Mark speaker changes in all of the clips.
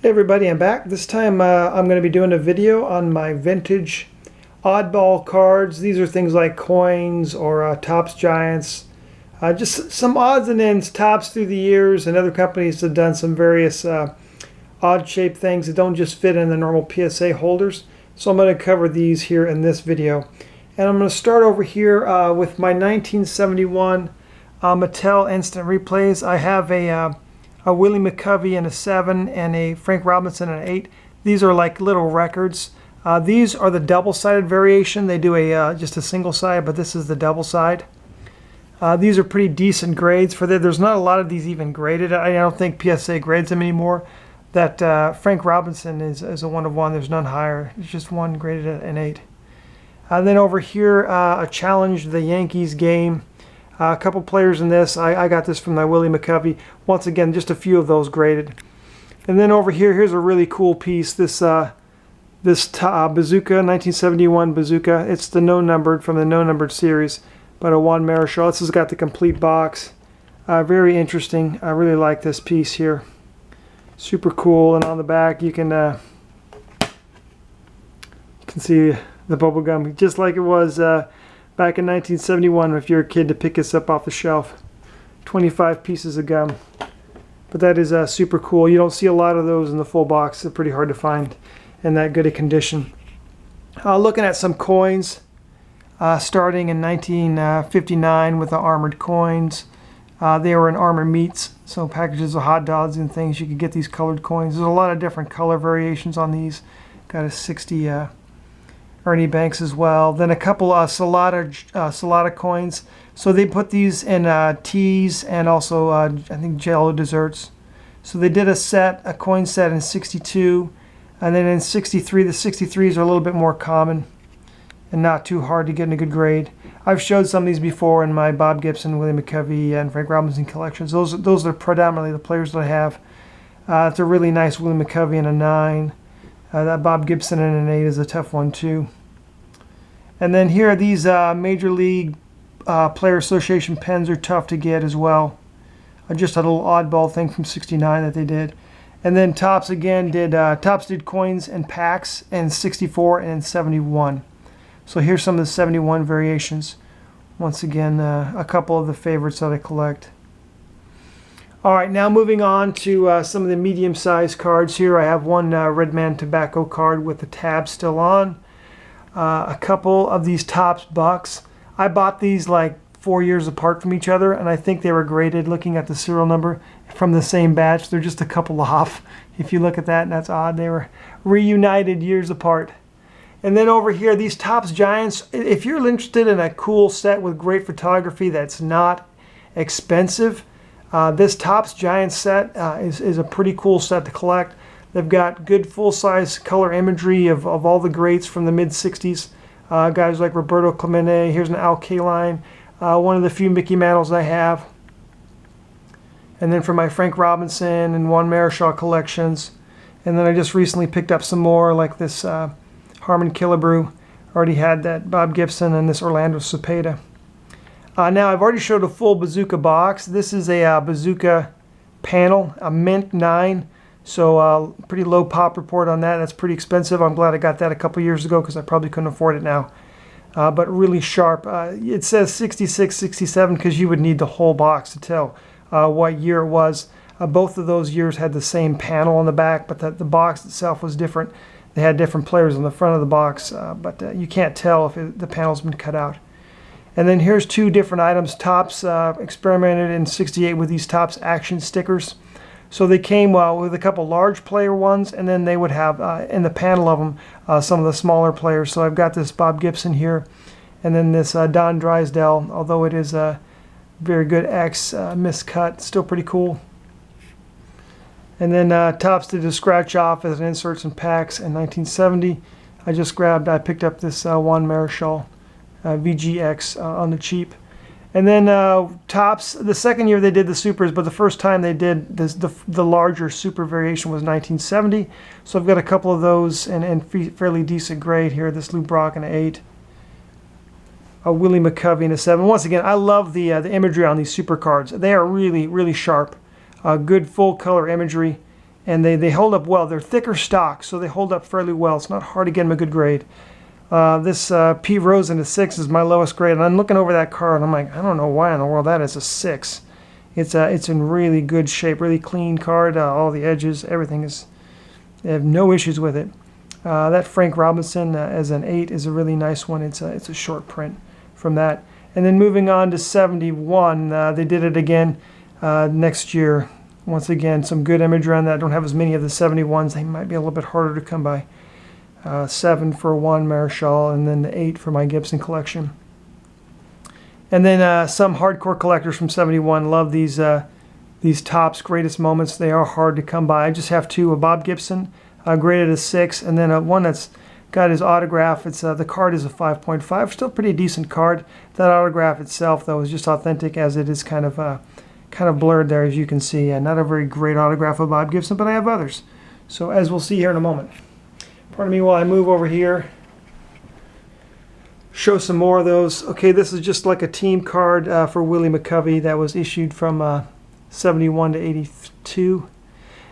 Speaker 1: Hey everybody, I'm back. This time I'm going to be doing a video on my vintage oddball cards. These are things like coins or Topps Giants. Just some odds and ends, Topps through the years, and other companies have done some various odd shaped things that don't just fit in the normal PSA holders. So I'm going to cover these here in this video. And I'm going to start over here with my 1971 Mattel Instant Replays. I have a Willie McCovey and a 7 and a Frank Robinson and an 8. These are like little records. These are the double-sided variation. They do a just a single side, but this is the double side. These are pretty decent grades for that. There's not a lot of these even graded. I don't think PSA grades them anymore. That Frank Robinson is a 1 of 1. There's none higher. It's just one graded at an 8. Then over here, a challenge the Yankees game. A couple players in this. I got this from my Willie McCovey. Once again, just a few of those graded. And then over here, here's a really cool piece. This Bazooka, 1971 Bazooka. It's the no-numbered from the no-numbered series, but a Juan Marichal. This has got the complete box. Very interesting. I really like this piece here. Super cool. And on the back, you can see the bubble gum, just like it was back in 1971 if you're a kid to pick this up off the shelf. 25 pieces of gum. But that is super cool. You don't see a lot of those in the full box. They're pretty hard to find in that good a condition. Looking at some coins, starting in 1959 with the armored coins. They were in Armored Meats, so packages of hot dogs and things. You could get these colored coins. There's a lot of different color variations on these. Got a 60 Ernie Banks as well. Then a couple of Salada coins. So they put these in teas and also I think Jello desserts. So they did a coin set in 62, and then in 63, the 63s are a little bit more common and not too hard to get in a good grade. I've showed some of these before in my Bob Gibson, Willie McCovey, and Frank Robinson collections. Those are predominantly the players that I have. It's a really nice Willie McCovey and a 9. That Bob Gibson and an 8 is a tough one too. And then here are these Major League Player Association pens are tough to get as well. Just a little oddball thing from 69 that they did. And then Topps again Topps did coins and packs in 64 and 71. So here's some of the 71 variations. Once again, a couple of the favorites that I collect. Alright, now moving on to some of the medium-sized cards here. I have one Redman Tobacco card with the tab still on. A couple of these Topps Bucks. I bought these like 4 years apart from each other, and I think they were graded looking at the serial number from the same batch. They're just a couple off. If you look at that, and that's odd. They were reunited years apart. And then over here, these Topps Giants. If you're interested in a cool set with great photography that's not expensive, this Topps Giants set is a pretty cool set to collect. They've got good full-size color imagery of all the greats from the mid-60s. Guys like Roberto Clemente. Here's an Al Kaline, one of the few Mickey Mantles I have. And then for my Frank Robinson and Juan Marichal collections. And then I just recently picked up some more, like this Harmon Killebrew. Already had that Bob Gibson and this Orlando Cepeda. Now I've already showed a full Bazooka box. This is a Bazooka panel, a Mint 9. So pretty low pop report on that. That's pretty expensive. I'm glad I got that a couple years ago because I probably couldn't afford it now. But really sharp. It says 66, 67 because you would need the whole box to tell what year it was. Both of those years had the same panel on the back, but the box itself was different. They had different players on the front of the box, but you can't tell if the panel's been cut out. And then here's two different items. Topps experimented in 68 with these Topps action stickers. So they came with a couple large player ones, and then they would have in the panel of them some of the smaller players. So I've got this Bob Gibson here, and then this Don Drysdale, although it is a very good X miscut, still pretty cool. And then Topps did a scratch off as an inserts and packs in 1970. I picked up this Juan Marichal VGX on the cheap. And then Topps, the second year they did the supers, but the first time they did the larger super variation was 1970. So I've got a couple of those and fairly decent grade here. This Lou Brock and an 8. A Willie McCovey and a 7. Once again, I love the imagery on these super cards. They are really, really sharp. Good full color imagery. and they hold up well. They're thicker stock, so they hold up fairly well. It's not hard to get them a good grade. This Pete Rose in a 6 is my lowest grade, and I'm looking over that card, and I'm like, I don't know why in the world that is a 6. It's in really good shape, really clean card. All the edges, everything is. They have no issues with it. That Frank Robinson as an 8 is a really nice one. It's a short print from that. And then moving on to 71, they did it again next year. Once again, some good imagery on that. Don't have as many of the 71s. They might be a little bit harder to come by. 7 for Juan Marichal, and then the 8 for my Gibson collection. And then some hardcore collectors from 71 love these Topps greatest moments. They are hard to come by. I just have 2. A Bob Gibson, graded a 6, and then one that's got his autograph. It's the card is a 5.5. Still pretty decent card. That autograph itself, though, is just authentic, as it is kind of blurred there, as you can see. Not a very great autograph of Bob Gibson, but I have others. So as we'll see here in a moment. Pardon me while I move over here. Show some more of those. Okay, this is just like a team card for Willie McCovey that was issued from 71 to 82.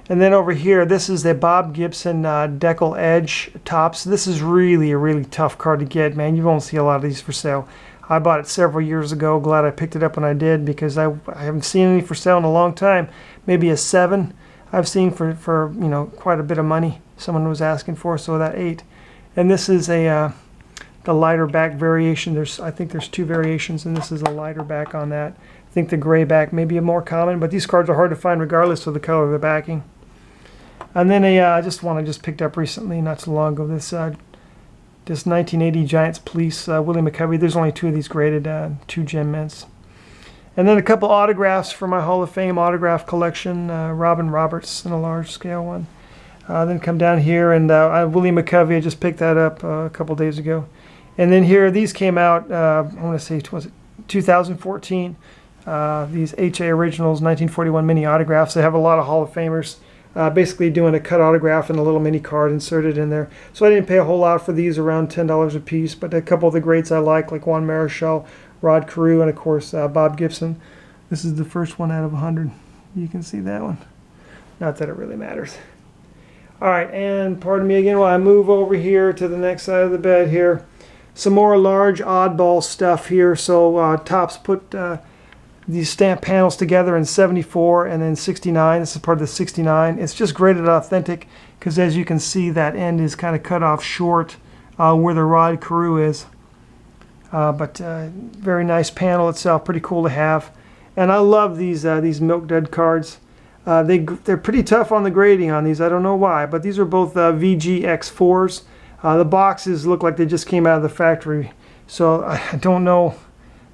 Speaker 1: And then over here, this is the Bob Gibson Decal Edge Topps. This is really a really tough card to get, man. You won't see a lot of these for sale. I bought it several years ago. Glad I picked it up when I did, because I haven't seen any for sale in a long time. Maybe a 7 I've seen for quite a bit of money. Someone was asking for, so that 8. And this is the lighter back variation. I think there's 2 variations, and this is a lighter back on that. I think the gray back may be a more common, but these cards are hard to find regardless of the color of the backing. And then I just picked up recently, not so long ago, this 1980 Giants Police Willie McCovey. There's only 2 of these graded, 2 gem mints. And then a couple autographs for my Hall of Fame autograph collection. Robin Roberts in a large scale one. Then come down here, and Willie McCovey, I just picked that up a couple days ago. And then here, these came out, I want to say, was it 2014? These HA Originals 1941 mini autographs. They have a lot of Hall of Famers. Basically doing a cut autograph and a little mini card inserted in there. So I didn't pay a whole lot for these, around $10 a piece, but a couple of the greats I like Juan Marichal, Rod Carew, and of course Bob Gibson. This is the first one out of 100. You can see that one. Not that it really matters. All right, and pardon me again while I move over here to the next side of the bed here. Some more large oddball stuff here. So Topps put these stamp panels together in 74 and then 69. This is part of the 69. It's just graded authentic, because as you can see, that end is kind of cut off short where the Rod Carew is. But very nice panel itself, pretty cool to have. And I love these Milk Dud cards. They're pretty tough on the grading on these. I don't know why, but these are both VGX4s. The boxes look like they just came out of the factory, so I don't know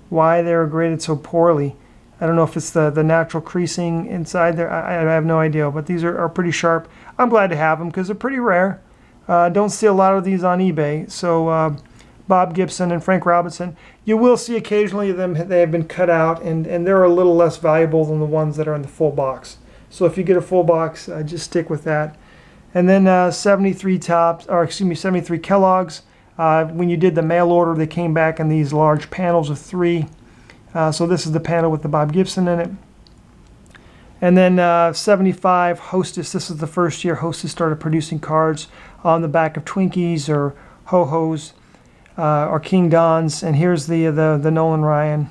Speaker 1: why they're graded so poorly. I don't know if it's the natural creasing inside there. I have no idea, but these are pretty sharp. I'm glad to have them because they're pretty rare. Don't see a lot of these on eBay. So Bob Gibson and Frank Robinson, you will see occasionally they have been cut out, and they're a little less valuable than the ones that are in the full box. So if you get a full box, just stick with that. And then 73 Kellogg's. When you did the mail order, they came back in these large panels of 3. So this is the panel with the Bob Gibson in it. And then 75 Hostess. This is the first year Hostess started producing cards on the back of Twinkies or Ho-Hos or King Dons. And here's the Nolan Ryan.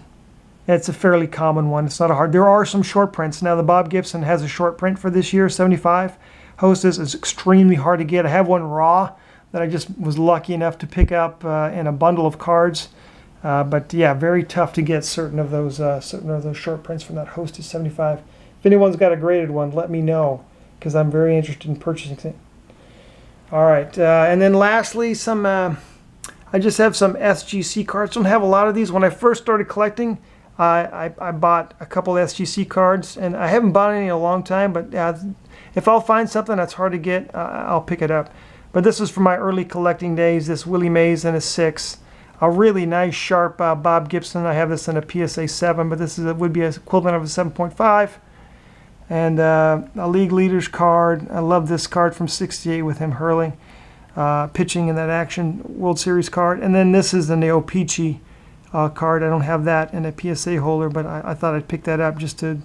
Speaker 1: It's a fairly common one. It's not a hard. There are some short prints. Now the Bob Gibson has a short print for this year, 75. Hostess is extremely hard to get. I have one raw that I just was lucky enough to pick up in a bundle of cards. But yeah, very tough to get certain of those short prints from that Hostess 75. If anyone's got a graded one, let me know, because I'm very interested in purchasing it. All right, and then lastly, I just have some SGC cards. Don't have a lot of these. When I first started collecting, I bought a couple SGC cards, and I haven't bought any in a long time, but if I'll find something that's hard to get, I'll pick it up. But this is from my early collecting days, this Willie Mays in a 6. A really nice, sharp Bob Gibson. I have this in a PSA 7, but this would be an equivalent of a 7.5. And a League Leaders card. I love this card from 68 with him hurling, pitching in that Action World Series card. And then this is the Neo Peachy card. I don't have that in a PSA holder, but I thought I'd pick that up just to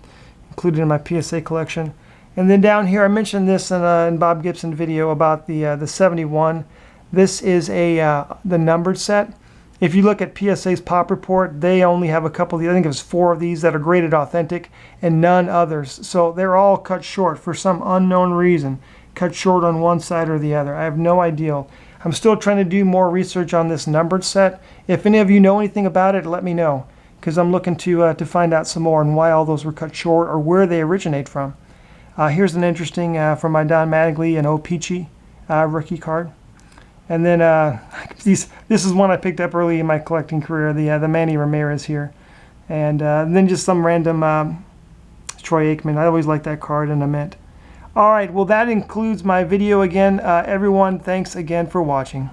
Speaker 1: include it in my PSA collection. And then down here, I mentioned this in Bob Gibson video about the 71. This is the numbered set. If you look at PSA's pop report, they only have a couple of these. I think it was 4 of these that are graded authentic and none others. So they're all cut short for some unknown reason. Cut short on one side or the other. I have no idea. I'm still trying to do more research on this numbered set. If any of you know anything about it, let me know, because I'm looking to find out some more and why all those were cut short or where they originate from. Here's an interesting from my Don Mattingly and O-Pee-Chee rookie card. And then this is one I picked up early in my collecting career, the Manny Ramirez here. And then just some random Troy Aikman. I always like that card in a mint. All right, well, that includes my video again. Everyone, thanks again for watching.